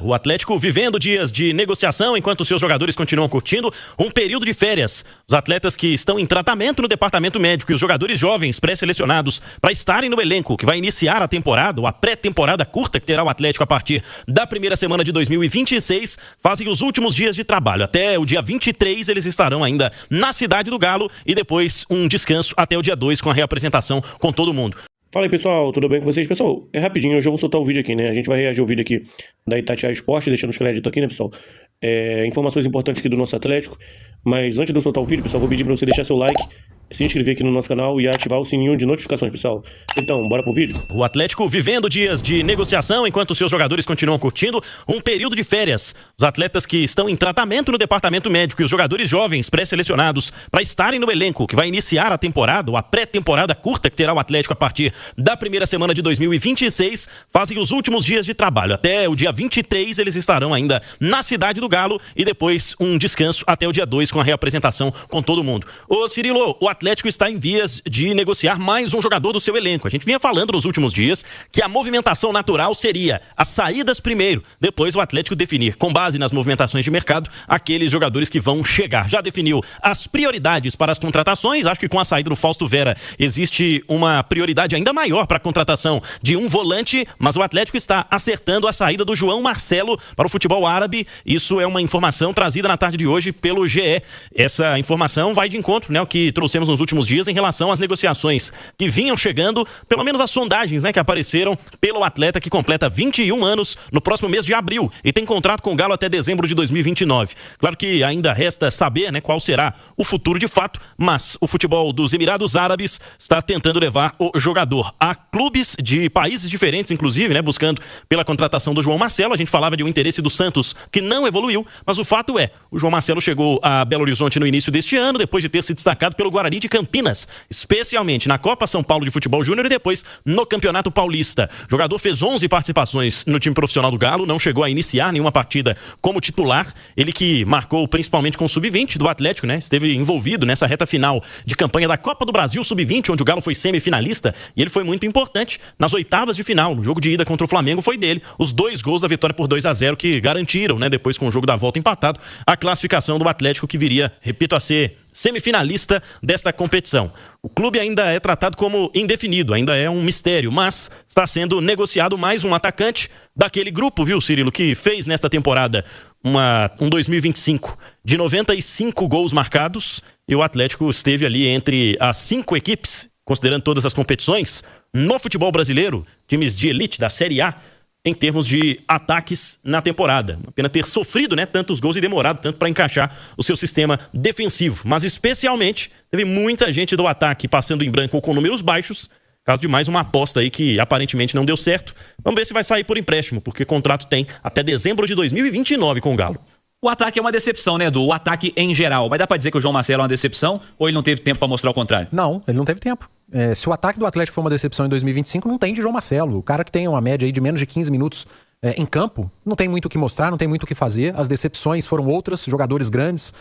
O Atlético vivendo dias de negociação enquanto seus jogadores continuam curtindo um período de férias. Os atletas que estão em tratamento no departamento médico e os jogadores jovens pré-selecionados para estarem no elenco que vai iniciar a temporada, ou a pré-temporada curta que terá o Atlético a partir da primeira semana de 2026, fazem os últimos dias de trabalho. Até o dia 23 eles estarão ainda na Cidade do Galo e depois um descanso até o dia 2 com a reapresentação com todo mundo. Fala aí, pessoal, tudo bem com vocês? Pessoal, é rapidinho, hoje eu vou soltar o vídeo aqui, né? A gente vai reagir ao vídeo aqui da Itatiaia Esporte, deixando os créditos aqui, né, pessoal? Informações importantes aqui do nosso Atlético. Mas antes de eu soltar o vídeo, pessoal, vou pedir pra você deixar seu like, se inscrever aqui no nosso canal e ativar o sininho de notificações, pessoal. Então, bora pro vídeo? O Atlético vivendo dias de negociação enquanto seus jogadores continuam curtindo um período de férias. Os atletas que estão em tratamento no departamento médico e os jogadores jovens pré-selecionados para estarem no elenco que vai iniciar a temporada, ou a pré-temporada curta que terá o Atlético a partir da primeira semana de 2026, fazem os últimos dias de trabalho. Até o dia 23 eles estarão ainda na Cidade do Galo e depois um descanso até o dia 2 com a reapresentação com todo mundo. Ô Cirilo, o Atlético está em vias de negociar mais um jogador do seu elenco. A gente vinha falando nos últimos dias que a movimentação natural seria as saídas primeiro, depois o Atlético definir, com base nas movimentações de mercado, aqueles jogadores que vão chegar. Já definiu as prioridades para as contratações. Acho que com a saída do Fausto Vera existe uma prioridade ainda maior para a contratação de um volante, mas o Atlético está acertando a saída do João Marcelo para o futebol árabe. Isso é uma informação trazida na tarde de hoje pelo GE. Essa informação vai de encontro, né, o que trouxemos nos últimos dias em relação às negociações que vinham chegando, pelo menos as sondagens, né, que apareceram pelo atleta que completa 21 anos no próximo mês de abril e tem contrato com o Galo até dezembro de 2029. Claro que ainda resta saber, né, qual será o futuro de fato, mas o futebol dos Emirados Árabes está tentando levar o jogador a clubes de países diferentes, inclusive, né, buscando pela contratação do João Marcelo. A gente falava de um interesse do Santos que não evoluiu, mas o fato é, o João Marcelo chegou a Belo Horizonte no início deste ano, depois de ter se destacado pelo Guarani de Campinas, especialmente na Copa São Paulo de Futebol Júnior e depois no Campeonato Paulista. O jogador fez 11 participações no time profissional do Galo, não chegou a iniciar nenhuma partida como titular. Ele que marcou principalmente com o Sub-20 do Atlético, né? Esteve envolvido nessa reta final de campanha da Copa do Brasil Sub-20, onde o Galo foi semifinalista, e ele foi muito importante nas oitavas de final. No jogo de ida contra o Flamengo foi dele. Os 2 gols da vitória por 2-0 que garantiram, né, depois com o jogo da volta empatado, a classificação do Atlético, que viria, repito, a ser semifinalista desta competição. O clube ainda é tratado como indefinido, ainda é um mistério, mas está sendo negociado mais um atacante daquele grupo, viu, Cirilo, que fez nesta temporada um 2025 de 95 gols marcados, e o Atlético esteve ali entre as 5 equipes, considerando todas as competições, no futebol brasileiro, times de elite da Série A, em termos de ataques na temporada. Uma pena ter sofrido, né, tantos gols e demorado tanto para encaixar o seu sistema defensivo. Mas especialmente teve muita gente do ataque passando em branco ou com números baixos. Caso de mais uma aposta aí que aparentemente não deu certo. Vamos ver se vai sair por empréstimo, porque contrato tem até dezembro de 2029 com o Galo. O ataque é uma decepção, né, Edu? O ataque em geral. Mas dá pra dizer que o João Marcelo é uma decepção ou ele não teve tempo pra mostrar o contrário? Não, ele não teve tempo. Se o ataque do Atlético foi uma decepção em 2025, não tem de João Marcelo. O cara que tem uma média aí de menos de 15 minutos em campo, não tem muito o que mostrar, não tem muito o que fazer. As decepções foram outras, jogadores grandes,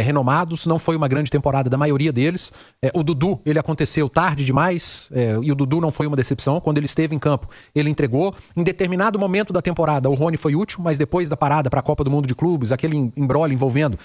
renomados. Não foi uma grande temporada da maioria deles. O Dudu, ele aconteceu tarde demais, e o Dudu não foi uma decepção. Quando ele esteve em campo, ele entregou. Em determinado momento da temporada, o Rony foi útil, mas depois da parada para a Copa do Mundo de Clubes, aquele imbróglio envolvendo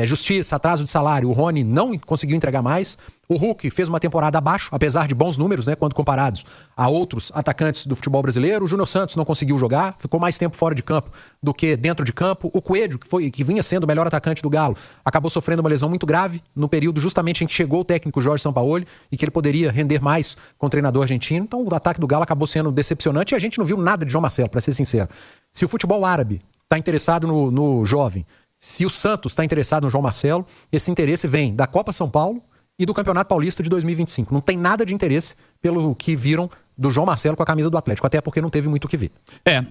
justiça, atraso de salário, o Rony não conseguiu entregar mais. O Hulk fez uma temporada abaixo, apesar de bons números, né, quando comparados a outros atacantes do futebol brasileiro. O Júnior Santos não conseguiu jogar, ficou mais tempo fora de campo do que dentro de campo. O Coelho, que vinha sendo o melhor atacante do Galo, acabou sofrendo uma lesão muito grave no período justamente em que chegou o técnico Jorge Sampaoli e que ele poderia render mais com o treinador argentino. Então o ataque do Galo acabou sendo decepcionante e a gente não viu nada de João Marcelo, para ser sincero. Se o futebol árabe está interessado no jovem, se o Santos está interessado no João Marcelo, esse interesse vem da Copa São Paulo e do Campeonato Paulista de 2025. Não tem nada de interesse pelo que viram do João Marcelo com a camisa do Atlético, até porque não teve muito o que ver.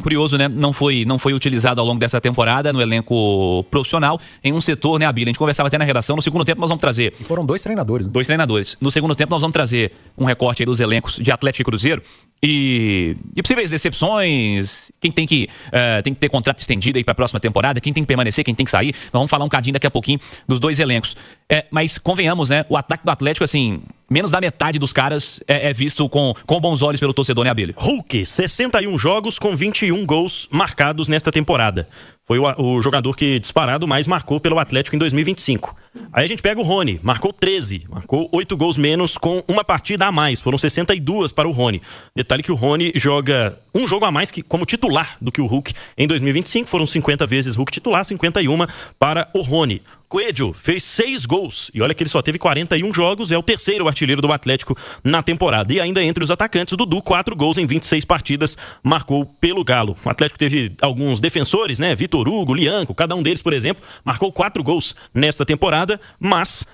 Curioso, né? Não foi utilizado ao longo dessa temporada no elenco profissional, em um setor, né, Abílio? A gente conversava até na redação. No segundo tempo nós vamos trazer... E foram 2 treinadores. Né? 2 treinadores. No segundo tempo nós vamos trazer um recorte aí dos elencos de Atlético e Cruzeiro e possíveis decepções, quem tem que ter contrato estendido aí para a próxima temporada, quem tem que permanecer, quem tem que sair. Nós vamos falar um cadinho daqui a pouquinho dos 2 elencos. Mas convenhamos, né? O ataque do Atlético, assim, menos da metade dos caras é visto com bons olhos pelo torcedor, né, Abílio? Hulk, 61 jogos com 21 gols marcados nesta temporada. Foi o jogador que disparado mais marcou pelo Atlético em 2025. Aí a gente pega o Rony, marcou 13, marcou 8 gols menos com uma partida a mais. Foram 62 para o Rony. Detalhe que o Rony joga um jogo a mais como titular do que o Hulk em 2025. Foram 50 vezes Hulk titular, 51 para o Rony. Coelho fez 6 gols e olha que ele só teve 41 jogos, é o terceiro artilheiro do Atlético na temporada. E ainda entre os atacantes, o Dudu, 4 gols em 26 partidas, marcou pelo Galo. O Atlético teve alguns defensores, né? Vitor Hugo, Lianco, cada um deles, por exemplo, marcou 4 gols nesta temporada, mas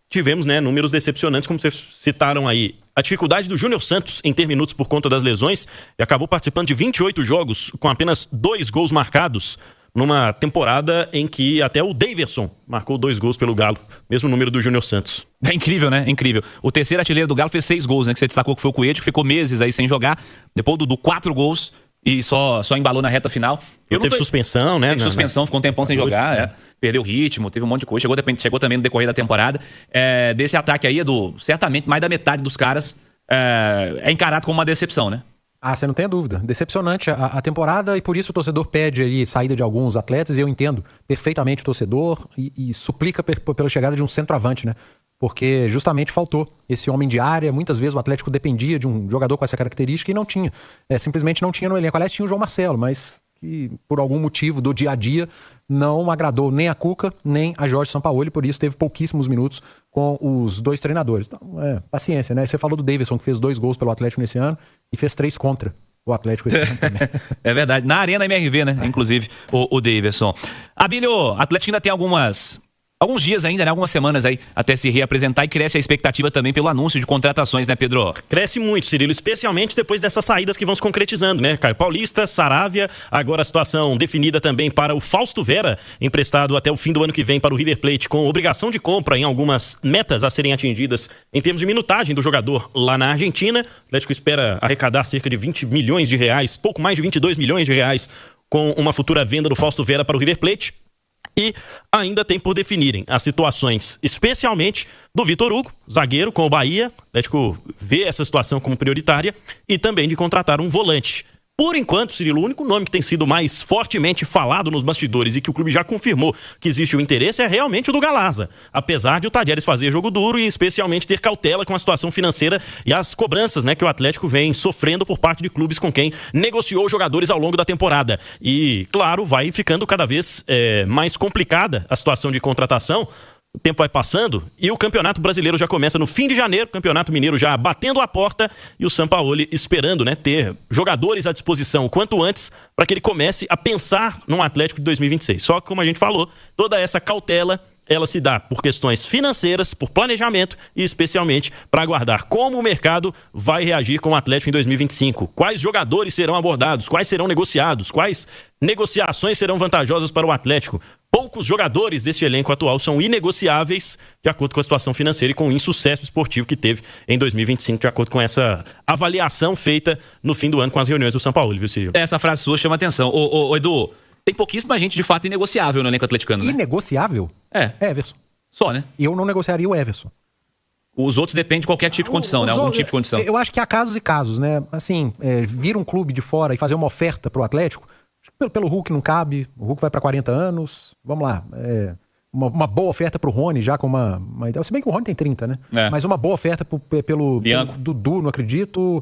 tivemos, né, números decepcionantes, como vocês citaram aí. A dificuldade do Júnior Santos em ter minutos por conta das lesões e acabou participando de 28 jogos com apenas 2 gols marcados, numa temporada em que até o Daverson marcou 2 gols pelo Galo, mesmo número do Júnior Santos. É incrível, né? Incrível. O terceiro artilheiro do Galo fez 6 gols, né? Que você destacou que foi o Coelho, que ficou meses aí sem jogar. Depois do 4 gols e só embalou na reta final. Teve suspensão, né? Teve suspensão, ficou um tempão sem jogar, perdeu o ritmo, teve um monte de coisa. Chegou também no decorrer da temporada. Desse ataque aí, Edu, certamente mais da metade dos caras é encarado como uma decepção, né? Ah, você não tem dúvida. Decepcionante a temporada e por isso o torcedor pede aí saída de alguns atletas e eu entendo perfeitamente o torcedor e suplica pela chegada de um centroavante, né? Porque justamente faltou esse homem de área. Muitas vezes o Atlético dependia de um jogador com essa característica e não tinha. Simplesmente não tinha no elenco. Aliás, tinha o João Marcelo, mas que por algum motivo do dia a dia não agradou nem a Cuca, nem a Jorge Sampaoli, por isso teve pouquíssimos minutos com os dois treinadores. Então, paciência, né? Você falou do Daverson, que fez 2 gols pelo Atlético nesse ano e fez 3 contra o Atlético esse ano também. É verdade. Na Arena MRV, né? Inclusive, o Daverson. Abílio, o Atlético ainda tem alguns dias ainda, né? Algumas semanas aí até se reapresentar e cresce a expectativa também pelo anúncio de contratações, né, Pedro? Cresce muito, Cirilo, especialmente depois dessas saídas que vão se concretizando, né? Caio Paulista, Saravia, agora a situação definida também para o Fausto Vera, emprestado até o fim do ano que vem para o River Plate, com obrigação de compra em algumas metas a serem atingidas em termos de minutagem do jogador lá na Argentina. O Atlético espera arrecadar cerca de 20 milhões de reais, pouco mais de 22 milhões de reais, com uma futura venda do Fausto Vera para o River Plate. E ainda tem por definirem as situações, especialmente do Vitor Hugo, zagueiro com o Bahia. O Atlético vê essa situação como prioritária e também de contratar um volante. Por enquanto, Cirilo, o único nome que tem sido mais fortemente falado nos bastidores e que o clube já confirmou que existe o interesse é realmente o do Galaza. Apesar de o Tadieres fazer jogo duro e especialmente ter cautela com a situação financeira e as cobranças, né, que o Atlético vem sofrendo por parte de clubes com quem negociou jogadores ao longo da temporada. E, claro, vai ficando cada vez mais complicada a situação de contratação. O tempo vai passando e o Campeonato Brasileiro já começa no fim de janeiro, o Campeonato Mineiro já batendo a porta e o Sampaoli esperando, né, ter jogadores à disposição o quanto antes para que ele comece a pensar num Atlético de 2026. Só que, como a gente falou, toda essa cautela ela se dá por questões financeiras, por planejamento e especialmente para aguardar como o mercado vai reagir com o Atlético em 2025. Quais jogadores serão abordados, quais serão negociados, quais negociações serão vantajosas para o Atlético. Poucos jogadores deste elenco atual são inegociáveis de acordo com a situação financeira e com o insucesso esportivo que teve em 2025, de acordo com essa avaliação feita no fim do ano com as reuniões do São Paulo, viu, Cirilo? Essa frase sua chama atenção. Ô, Edu, tem pouquíssima gente de fato inegociável no elenco atleticano, né? Inegociável? Everson. Só, né? Eu não negociaria o Everson. Os outros dependem de qualquer tipo de condição, né? Algum tipo de condição. Eu acho que há casos e casos, né? Assim, vir um clube de fora e fazer uma oferta pro Atlético, pelo Hulk não cabe, o Hulk vai pra 40 anos, vamos lá, uma boa oferta pro Rony, já com uma ideia, se bem que o Rony tem 30, né? Mas uma boa oferta pelo Dudu, não acredito,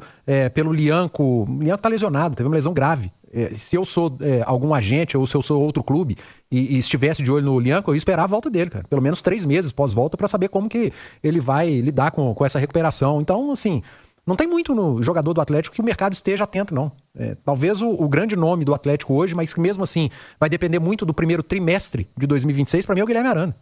pelo Lianco. O Lianco tá lesionado, teve uma lesão grave. Se eu sou algum agente ou se eu sou outro clube e estivesse de olho no Lianco, eu ia esperar a volta dele, cara. Pelo menos 3 meses pós-volta pra saber como que ele vai lidar com essa recuperação. Então, assim, não tem muito no jogador do Atlético que o mercado esteja atento, não. Talvez o grande nome do Atlético hoje, mas que mesmo assim vai depender muito do primeiro trimestre de 2026, pra mim é o Guilherme Arana.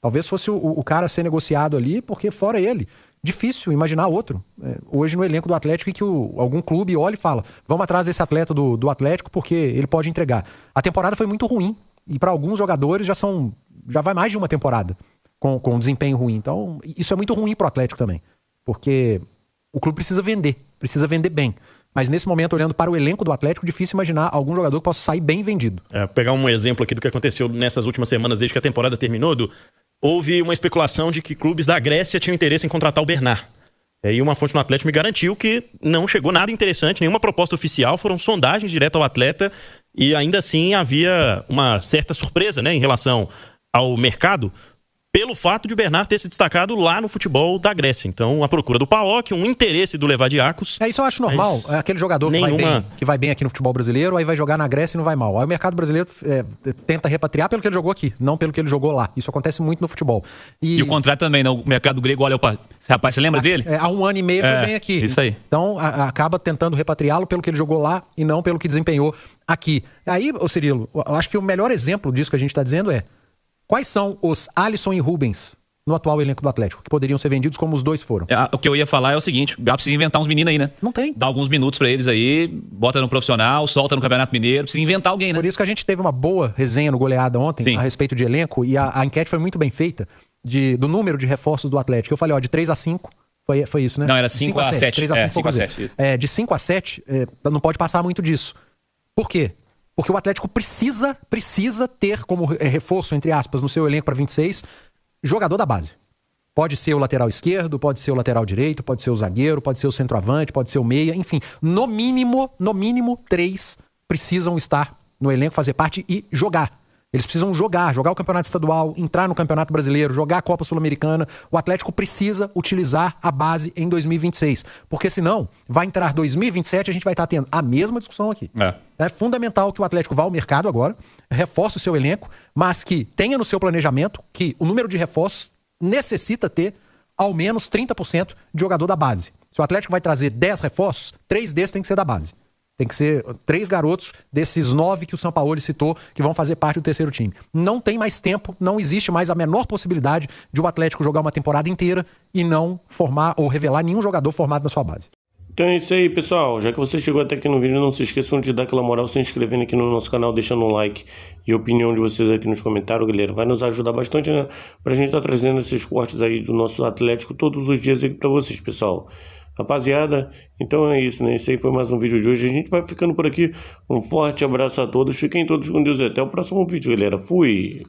Talvez fosse o cara a ser negociado ali, porque fora ele, difícil imaginar outro. Hoje no elenco do Atlético e que algum clube olha e fala, vamos atrás desse atleta do Atlético porque ele pode entregar. A temporada foi muito ruim e para alguns jogadores já vai mais de uma temporada com desempenho ruim. Então isso é muito ruim pro Atlético também, porque o clube precisa vender bem. Mas nesse momento, olhando para o elenco do Atlético, difícil imaginar algum jogador que possa sair bem vendido. Pegar um exemplo aqui do que aconteceu nessas últimas semanas desde que a temporada terminou, houve uma especulação de que clubes da Grécia tinham interesse em contratar o Bernard. E uma fonte no Atlético me garantiu que não chegou nada interessante, nenhuma proposta oficial, foram sondagens direto ao atleta e ainda assim havia uma certa surpresa, né, em relação ao mercado, pelo fato de o Bernard ter se destacado lá no futebol da Grécia. Então, a procura do PAOK, um interesse do Levadiakos. Isso eu acho normal. É aquele jogador que vai bem aqui no futebol brasileiro, aí vai jogar na Grécia e não vai mal. Aí o mercado brasileiro tenta repatriar pelo que ele jogou aqui, não pelo que ele jogou lá. Isso acontece muito no futebol. E o contrário também, não? O mercado grego olha, opa, esse rapaz, você lembra dele? Há 1 ano e meio foi bem aqui. Isso aí. Então, acaba tentando repatriá-lo pelo que ele jogou lá e não pelo que desempenhou aqui. Aí, ô Cirilo, eu acho que o melhor exemplo disso que a gente está dizendo é: quais são os Alisson e Rubens no atual elenco do Atlético, que poderiam ser vendidos como os dois foram? O que eu ia falar é o seguinte: já precisa inventar uns meninos aí, né? Não tem. Dá alguns minutos pra eles aí, bota no profissional, solta no Campeonato Mineiro, precisa inventar alguém, né? Por isso que a gente teve uma boa resenha no Goleada ontem, a respeito de elenco, e a enquete foi muito bem feita do número de reforços do Atlético. Eu falei, de 3 a 5, foi isso, né? Não, era 5 a 7. 3 a 5, 5 a 7. Isso. De 5 a 7, não pode passar muito disso. Por quê? Porque o Atlético precisa ter como reforço, entre aspas, no seu elenco para 26, jogador da base. Pode ser o lateral esquerdo, pode ser o lateral direito, pode ser o zagueiro, pode ser o centroavante, pode ser o meia, enfim. No mínimo, 3 precisam estar no elenco, fazer parte e jogar. Eles precisam jogar o campeonato estadual, entrar no campeonato brasileiro, jogar a Copa Sul-Americana. O Atlético precisa utilizar a base em 2026. Porque senão, vai entrar 2027 e a gente vai estar tendo a mesma discussão aqui. É fundamental que o Atlético vá ao mercado agora, reforce o seu elenco, mas que tenha no seu planejamento que o número de reforços necessita ter ao menos 30% de jogador da base. Se o Atlético vai trazer 10 reforços, 3 desses tem que ser da base. Tem que ser 3 garotos desses 9 que o Sampaoli citou, que vão fazer parte do terceiro time. Não tem mais tempo, não existe mais a menor possibilidade de o Atlético jogar uma temporada inteira e não formar ou revelar nenhum jogador formado na sua base. Então é isso aí, pessoal. Já que você chegou até aqui no vídeo, não se esqueçam de dar aquela moral se inscrevendo aqui no nosso canal, deixando um like e a opinião de vocês aqui nos comentários, galera. Vai nos ajudar bastante, né? Pra gente estar trazendo esses cortes aí do nosso Atlético todos os dias aqui pra vocês, pessoal. Rapaziada, então é isso, né? Esse aí foi mais um vídeo de hoje. A gente vai ficando por aqui. Um forte abraço a todos. Fiquem todos com Deus e até o próximo vídeo, galera. Fui!